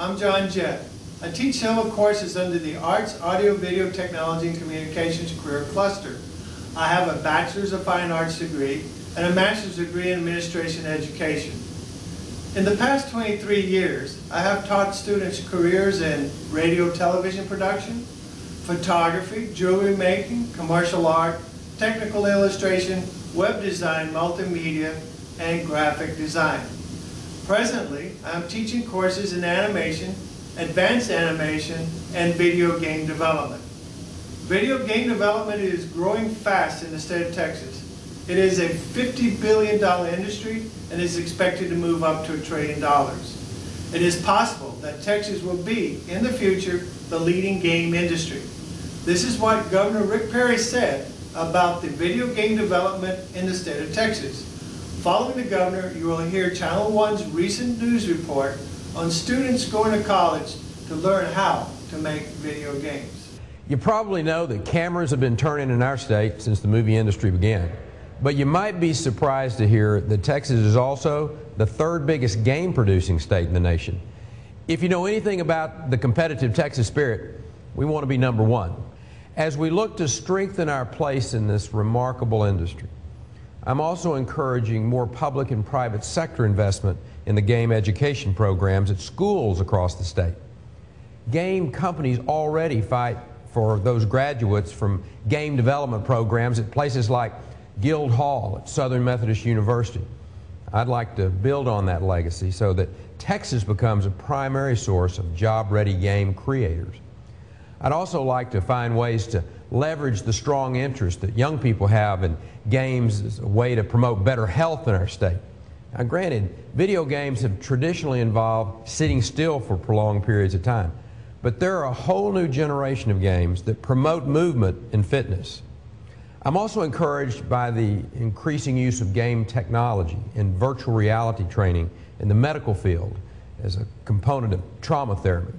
I'm John Jett. I teach several courses under the Arts, Audio, Video, Technology, and Communications career cluster. I have a Bachelor's of Fine Arts degree and a Master's degree in Administration and Education. In the past 23 years, I have taught students careers in radio, television production, photography, jewelry making, commercial art, technical illustration, web design, multimedia, and graphic design. Presently, I am teaching courses in animation, advanced animation, and video game development. Video game development is growing fast in the state of Texas. It is a $50 billion industry and is expected to move up to $1 trillion. It is possible that Texas will be, in the future, the leading game industry. This is what Governor Rick Perry said about the video game development in the state of Texas. Following the governor, you will hear Channel 1's recent news report on students going to college to learn how to make video games. You probably know that cameras have been turning in our state since the movie industry began. But you might be surprised to hear that Texas is also the third biggest game producing state in the nation. If you know anything about the competitive Texas spirit, we want to be number one. As we look to strengthen our place in this remarkable industry, I'm also encouraging more public and private sector investment in the game education programs at schools across the state. Game companies already fight for those graduates from game development programs at places like Guild Hall at Southern Methodist University. I'd like to build on that legacy so that Texas becomes a primary source of job-ready game creators. I'd also like to find ways to leverage the strong interest that young people have in games as a way to promote better health in our state. Now, granted, video games have traditionally involved sitting still for prolonged periods of time, but there are a whole new generation of games that promote movement and fitness. I'm also encouraged by the increasing use of game technology and virtual reality training in the medical field as a component of trauma therapy.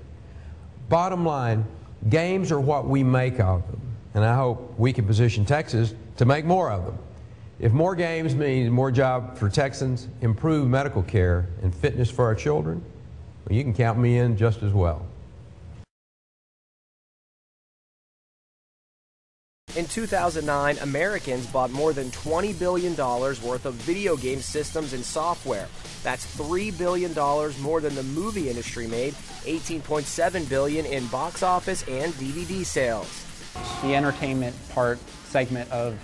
Bottom line, games are what we make of them, and I hope we can position Texas to make more of them. If more games means more job for Texans, improved medical care, and fitness for our children, well, you can count me in just as well. In 2009, Americans bought more than $20 billion worth of video game systems and software. That's $3 billion more than the movie industry made, $18.7 billion in box office and DVD sales. The entertainment segment of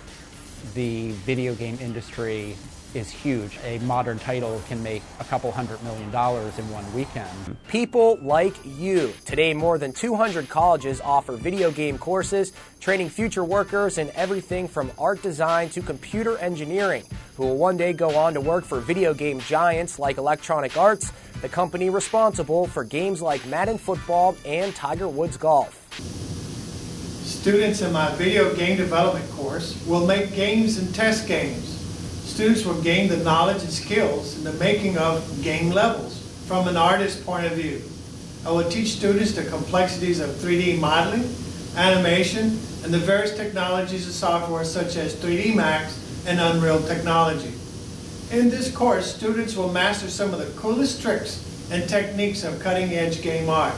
the video game industry is huge. A modern title can make a couple $100 million in one weekend. People like you. Today, more than 200 colleges offer video game courses, training future workers in everything from art design to computer engineering, who will one day go on to work for video game giants like Electronic Arts, the company responsible for games like Madden Football and Tiger Woods Golf. Students in my video game development course will make games and test games. Students will gain the knowledge and skills in the making of game levels from an artist's point of view. I will teach students the complexities of 3D modeling, animation, and the various technologies and software such as 3D Max and Unreal technology. In this course, students will master some of the coolest tricks and techniques of cutting-edge game art.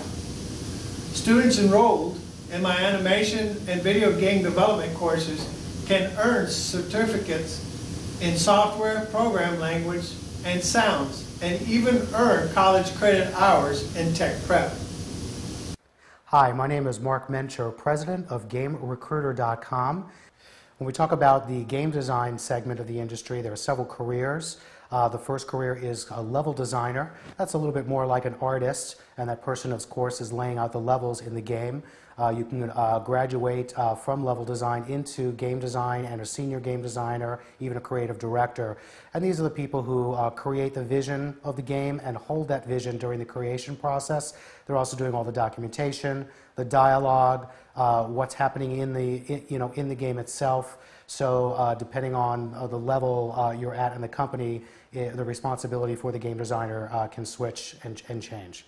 Students enrolled in my animation and video game development courses can earn certificates in software, program language, and sounds, and even earn college credit hours in tech prep. Hi, my name is Mark Mencher, president of GameRecruiter.com. When we talk about the game design segment of the industry, there are several careers. The first career is a level designer. That's a little bit more like an artist, and that person, of course, is laying out the levels in the game. You can graduate from level design into game design and a senior game designer, even a creative director. And these are the people who create the vision of the game and hold that vision during the creation process. They're also doing all the documentation, the dialogue, what's happening in the game itself. So depending on the level you're at in the company, the responsibility for the game designer can switch and change.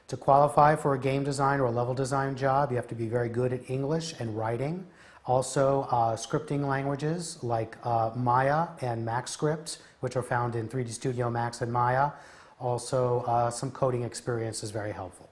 To qualify for a game design or a level design job, you have to be very good at English and writing. Also, scripting languages like Maya and MaxScript, which are found in 3D Studio Max and Maya. Also, some coding experience is very helpful.